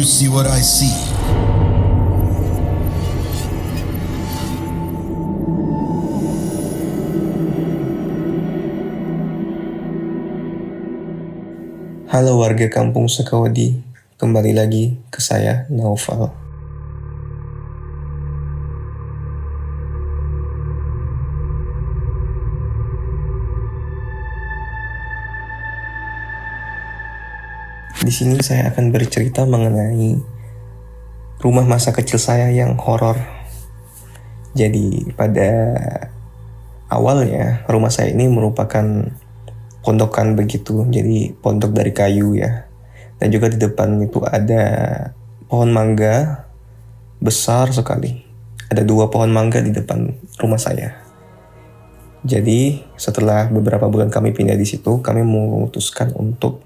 you see what I see? Halo warga kampung Sekawadi, kembali lagi ke saya, Naufal. Di sini saya akan bercerita mengenai rumah masa kecil saya yang horor. Jadi pada awalnya rumah saya ini merupakan pondokan begitu, jadi pondok dari kayu ya. Dan juga di depan itu ada pohon mangga besar sekali. Ada 2 pohon mangga di depan rumah saya. Jadi setelah beberapa bulan kami pindah di situ, kami memutuskan untuk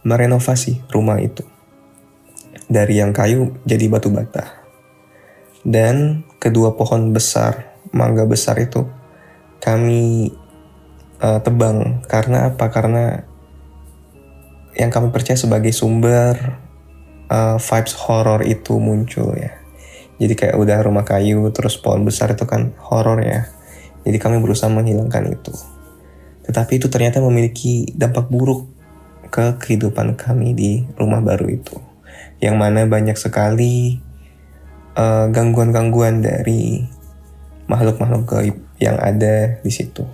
merenovasi rumah itu dari yang kayu jadi batu bata. Dan kedua pohon besar, mangga besar itu kami tebang. Karena apa? Karena yang kami percaya sebagai sumber vibes horror itu muncul ya. Jadi kayak udah rumah kayu terus pohon besar itu kan horror ya. Jadi kami berusaha menghilangkan itu. Tetapi itu ternyata memiliki dampak buruk ke kehidupan kami di rumah baru itu, yang mana banyak sekali gangguan-gangguan dari makhluk-makhluk gaib yang ada di situ.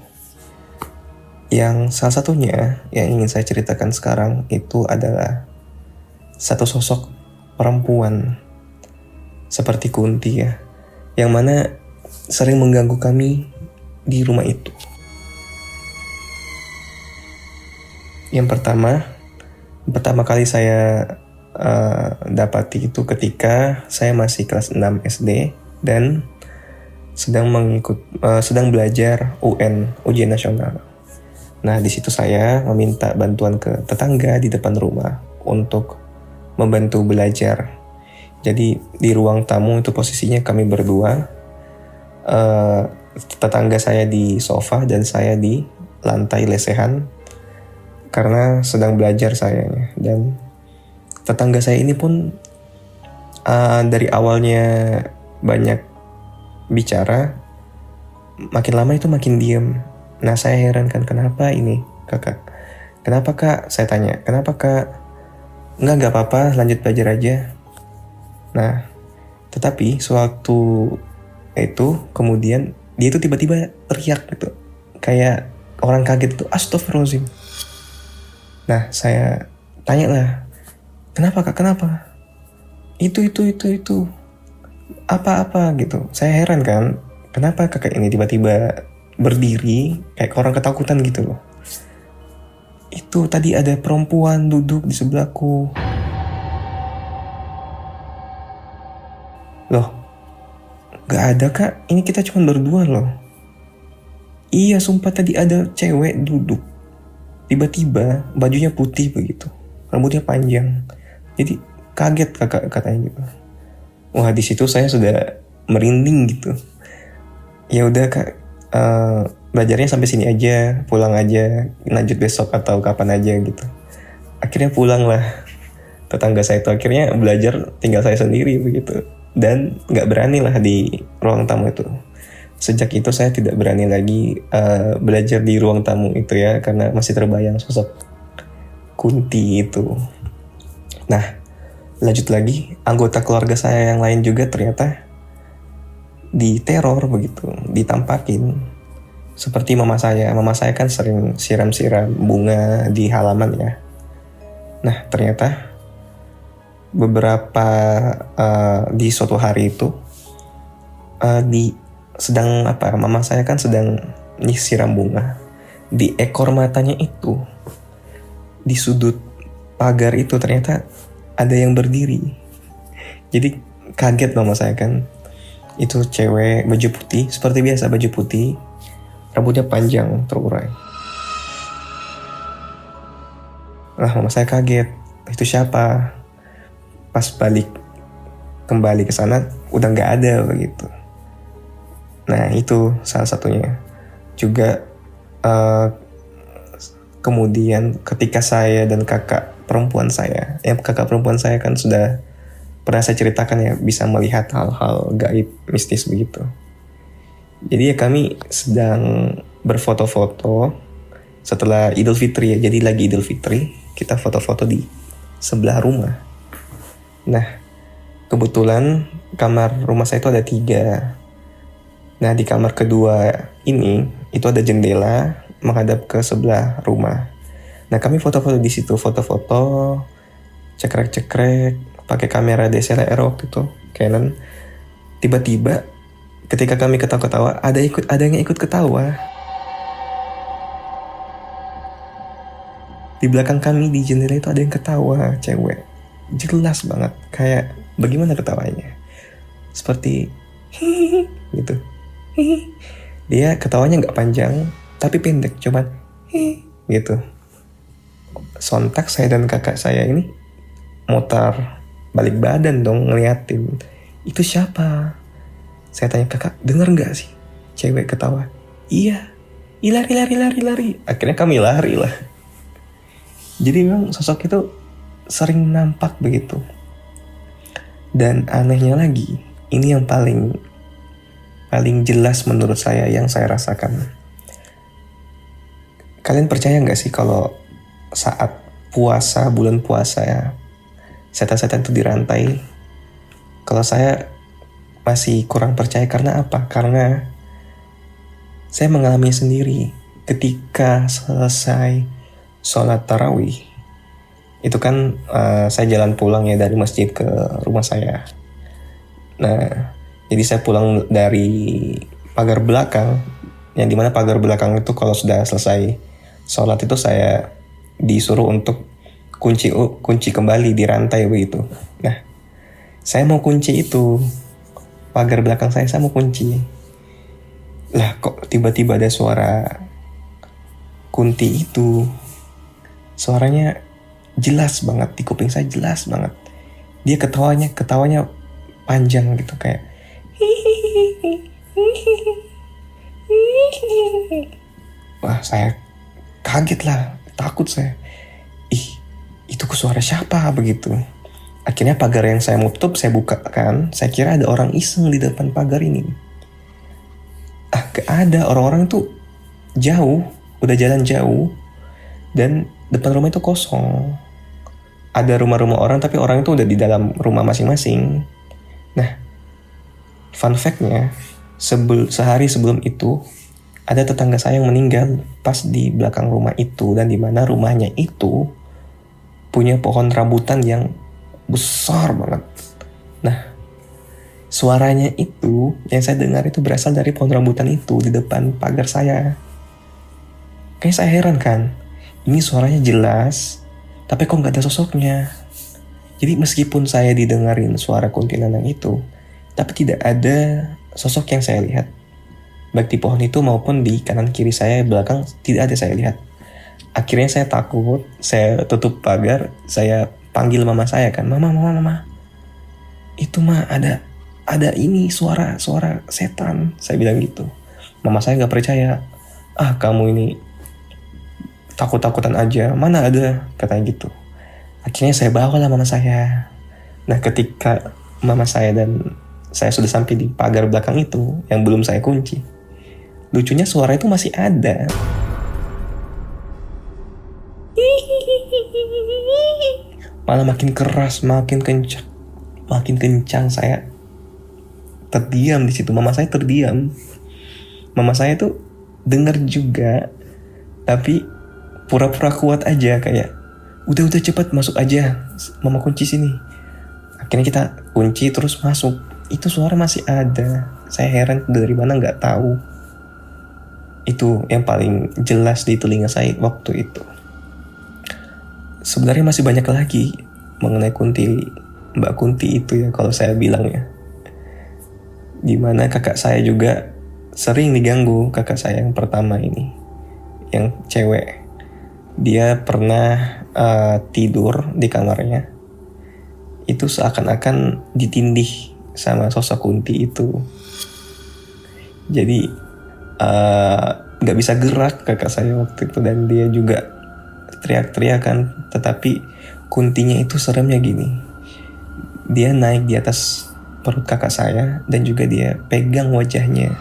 Yang salah satunya yang ingin saya ceritakan sekarang itu adalah satu sosok perempuan seperti Kunti ya, yang mana sering mengganggu kami di rumah itu. Yang pertama kali saya dapati itu ketika saya masih kelas 6 SD dan sedang belajar UN, ujian nasional. Nah, di situ saya meminta bantuan ke tetangga di depan rumah untuk membantu belajar. Jadi di ruang tamu itu posisinya kami berdua, tetangga saya di sofa dan saya di lantai lesehan karena sedang belajar sayanya. Dan tetangga saya ini pun dari awalnya banyak bicara, makin lama itu makin diam. Nah, saya heran kan, kenapa ini kakak? Kenapa kak? Saya tanya, kenapa kak? Enggak apa-apa, lanjut belajar aja. Nah, tetapi sewaktu itu kemudian dia itu tiba-tiba teriak gitu, kayak orang kaget itu, astagfirullahaladzim. Nah, saya tanya lah, kenapa kak, kenapa? Itu. Apa gitu. Saya heran kan, kenapa kakak ini tiba-tiba berdiri kayak orang ketakutan gitu loh. Itu tadi ada perempuan duduk di sebelahku. Loh, gak ada kak, ini kita cuma berdua loh. Iya, sumpah tadi ada cewek duduk. Tiba-tiba bajunya putih begitu, rambutnya panjang. Jadi kaget kakak katanya gitu. Wah, di situ saya sudah merinding gitu. Ya udah kak, belajarnya sampai sini aja, pulang aja, lanjut besok atau kapan aja gitu. Akhirnya pulang lah. Tetangga saya itu akhirnya belajar tinggal saya sendiri begitu. Dan gak berani lah di ruang tamu itu. Sejak itu saya tidak berani lagi belajar di ruang tamu itu ya, karena masih terbayang sosok Kunti itu. Nah, lanjut lagi, anggota keluarga saya yang lain juga ternyata diteror begitu, ditampakin. Seperti mama saya kan sering siram-siram bunga di halaman ya. Nah, ternyata beberapa di suatu hari itu mama saya kan sedang nyisiram bunga. Di ekor matanya itu, di sudut pagar itu ternyata ada yang berdiri. Jadi kaget mama saya kan. Itu cewek baju putih, seperti biasa baju putih, rambutnya panjang terurai. Nah, mama saya kaget, itu siapa? Pas kembali ke sana udah nggak ada begitu. Nah, itu salah satunya. Juga kemudian ketika saya dan kakak perempuan saya kan sudah pernah saya ceritakan ya, bisa melihat hal-hal gaib mistis begitu. Jadi ya kami sedang berfoto-foto setelah Idul Fitri ya. Jadi lagi Idul Fitri, kita foto-foto di sebelah rumah. Nah, kebetulan kamar rumah saya itu ada 3. Nah, di kamar kedua ini itu ada jendela menghadap ke sebelah rumah. Nah, kami foto-foto di situ, foto-foto, cekrek-cekrek, pakai kamera DSLR waktu itu, Canon. Tiba-tiba ketika kami ketawa-ketawa, ada yang ikut ketawa. Di belakang kami di jendela itu ada yang ketawa, cewek. Jelas banget, kayak bagaimana ketawanya? Seperti hihihi gitu. Hihi. Dia ketawanya nggak panjang, tapi pendek, cuman hihi gitu. Sontak saya dan kakak saya ini mutar balik badan dong ngeliatin. Itu siapa? Saya tanya, kakak denger nggak sih cewek ketawa? Iya. Lari. Akhirnya kami lari lah. Jadi memang sosok itu sering nampak begitu. Dan anehnya lagi, ini yang paling jelas menurut saya yang saya rasakan. Kalian percaya nggak sih kalau saat puasa, bulan puasa ya, setan-setan itu dirantai? Kalau saya masih kurang percaya, karena apa? Karena saya mengalami sendiri ketika selesai sholat tarawih. Itu kan saya jalan pulang ya dari masjid ke rumah saya. Nah, jadi saya pulang dari pagar belakang, yang dimana pagar belakang itu kalau sudah selesai sholat itu saya disuruh untuk kunci kembali di rantai begitu. Nah, saya mau kunci itu, pagar belakang saya mau kunci. Lah kok tiba-tiba ada suara kunti itu. Suaranya jelas banget, di kuping saya jelas banget. Dia ketawanya panjang gitu, kayak wah, saya kaget lah, takut saya. Itu suara siapa begitu. Akhirnya pagar yang saya mau tutup saya buka kan. Saya kira ada orang iseng di depan pagar ini. Gak ada, orang-orang tuh jauh, udah jalan jauh, dan depan rumah itu kosong. Ada rumah-rumah orang, tapi orang itu udah di dalam rumah masing-masing. Nah, fun fact-nya, sehari sebelum itu ada tetangga saya yang meninggal pas di belakang rumah itu, dan di mana rumahnya itu punya pohon rambutan yang besar banget. Nah, suaranya itu yang saya dengar itu berasal dari pohon rambutan itu di depan pagar saya. Kayak saya heran kan, ini suaranya jelas, tapi kok gak ada sosoknya. Jadi meskipun saya didengarin suara kuntilanak itu, tapi tidak ada sosok yang saya lihat. Baik di pohon itu maupun di kanan kiri saya, belakang, tidak ada saya lihat. Akhirnya saya takut, saya tutup pagar, saya panggil mama saya kan, mama. Itu mah ada ini suara setan, saya bilang gitu. Mama saya nggak percaya. Kamu ini takut-takutan aja, mana ada, katanya gitu. Akhirnya saya bawalah mama saya. Nah, ketika mama saya dan saya sudah sampai di pagar belakang itu yang belum saya kunci, lucunya suara itu masih ada. Malah makin keras, makin kencang. Saya terdiam di situ. Mama saya terdiam. Mama saya tuh dengar juga, tapi pura-pura kuat aja, kayak udah cepat masuk aja, mama kunci sini. Akhirnya kita kunci terus masuk. Itu suara masih ada. Saya heran dari mana nggak tahu. Itu yang paling jelas di telinga saya waktu itu. Sebenarnya masih banyak lagi mengenai Mbak Kunti itu ya, kalau saya bilang ya. Dimana kakak saya juga sering diganggu, kakak saya yang pertama ini, yang cewek. Dia pernah tidur di kamarnya. Itu seakan-akan ditindih sama sosok Kunti itu. Jadi gak bisa gerak kakak saya waktu itu, dan dia juga teriak-teriak kan. Tetapi Kuntinya itu seremnya gini, dia naik di atas perut kakak saya dan juga dia pegang wajahnya.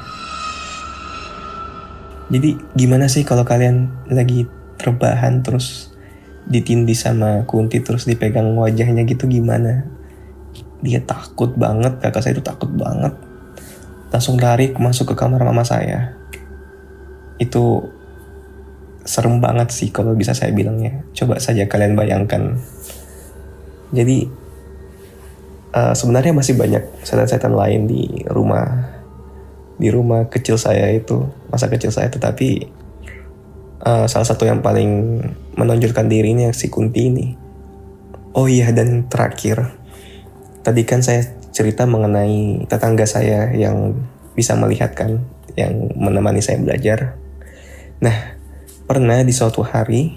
Jadi gimana sih kalau kalian lagi rebahan terus ditindih sama Kunti terus dipegang wajahnya gitu, gimana? Dia takut banget, kakak saya itu takut banget. Langsung lari masuk ke kamar mama saya. Itu serem banget sih kalau bisa saya bilangnya. Coba saja kalian bayangkan. Jadi sebenarnya masih banyak setan-setan lain di rumah kecil saya itu, masa kecil saya, tetapi salah satu yang paling menonjolkan diri ini si Kunti ini. Oh iya, dan terakhir, tadi kan saya cerita mengenai tetangga saya yang bisa melihat kan, yang menemani saya belajar. Nah, pernah di suatu hari,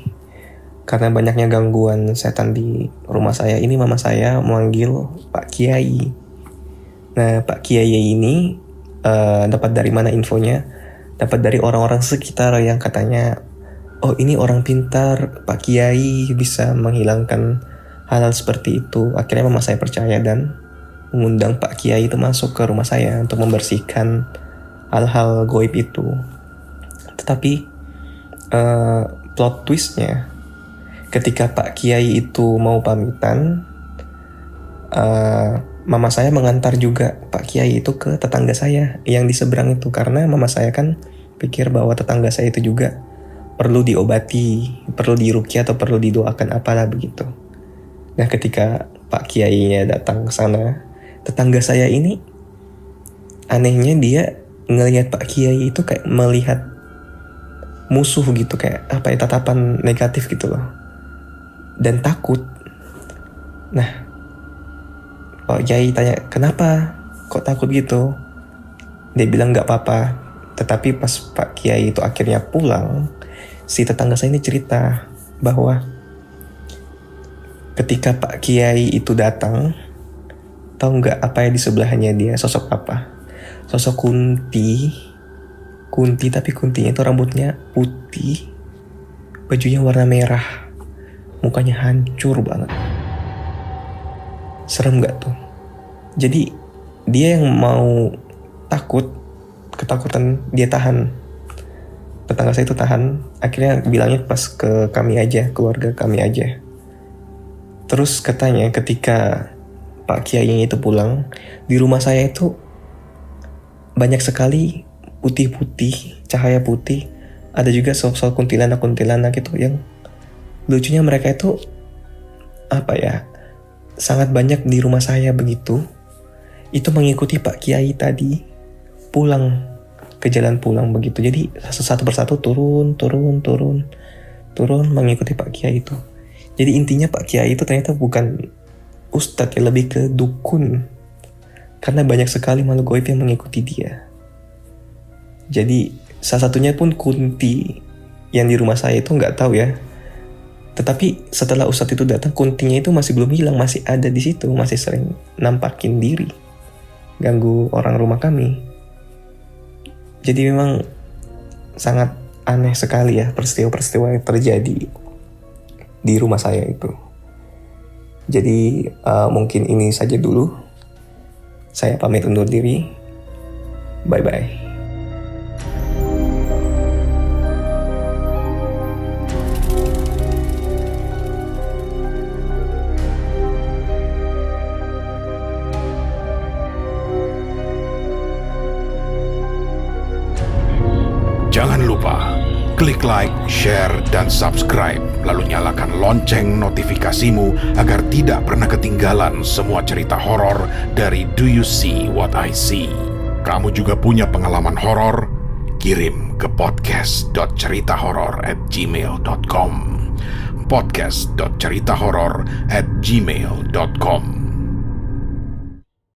karena banyaknya gangguan setan di rumah saya, ini mama saya memanggil Pak Kiai. Nah, Pak Kiai ini dapat dari mana infonya? Dapat dari orang-orang sekitar yang katanya, oh ini orang pintar, Pak Kiai bisa menghilangkan hal-hal seperti itu. Akhirnya mama saya percaya dan mengundang Pak Kiai itu masuk ke rumah saya untuk membersihkan hal-hal goib itu. Tetapi plot twistnya, ketika Pak Kiai itu mau pamitan, mama saya mengantar juga Pak Kiai itu ke tetangga saya yang di seberang itu, karena mama saya kan pikir bahwa tetangga saya itu juga perlu diobati, perlu diruqyah atau perlu didoakan apalah begitu. Nah, ketika Pak Kiainya datang ke sana, tetangga saya ini anehnya dia ngelihat Pak Kiai itu kayak melihat musuh gitu, kayak apa ya, tatapan negatif gitu loh, dan takut. Nah, Pak Kiai tanya, kenapa kok takut gitu? Dia bilang gak apa-apa. Tetapi pas Pak Kiai itu akhirnya pulang, si tetangga saya ini cerita bahwa ketika Pak Kiai itu datang, tahu gak apa yang di sebelahnya dia? Sosok apa? Sosok Kunti, tapi Kuntinya itu rambutnya putih, bajunya warna merah, mukanya hancur banget. Serem gak tuh? Jadi dia yang mau ketakutan dia tahan. Tetangga saya itu tahan. Akhirnya bilangnya pas ke kami aja, keluarga kami aja. Terus katanya ketika Pak Kiai itu pulang, di rumah saya itu banyak sekali putih-putih, cahaya putih. Ada juga sosok kuntilanak gitu yang lucunya mereka itu apa ya, sangat banyak di rumah saya begitu. Itu mengikuti Pak Kiai tadi pulang, ke jalan pulang begitu. Jadi satu persatu turun mengikuti Pak Kiai itu. Jadi intinya Pak Kiai itu ternyata bukan ustadz ya, lebih ke dukun, karena banyak sekali makhluk gaib yang mengikuti dia. Jadi salah satunya pun Kunti yang di rumah saya itu nggak tahu ya. Tetapi setelah ustadz itu datang, Kuntinya itu masih belum hilang, masih ada di situ, masih sering nampakin diri, ganggu orang rumah kami. Jadi memang sangat aneh sekali ya peristiwa-peristiwa yang terjadi di rumah saya itu. Jadi mungkin ini saja dulu. Saya pamit undur diri. Bye-bye. Jangan lupa klik like, share, dan subscribe, lalu nyalakan lonceng notifikasimu agar tidak pernah ketinggalan semua cerita horor dari Do You See What I See. Kamu juga punya pengalaman horor? Kirim ke podcast.ceritahoror@gmail.com podcast.ceritahoror@gmail.com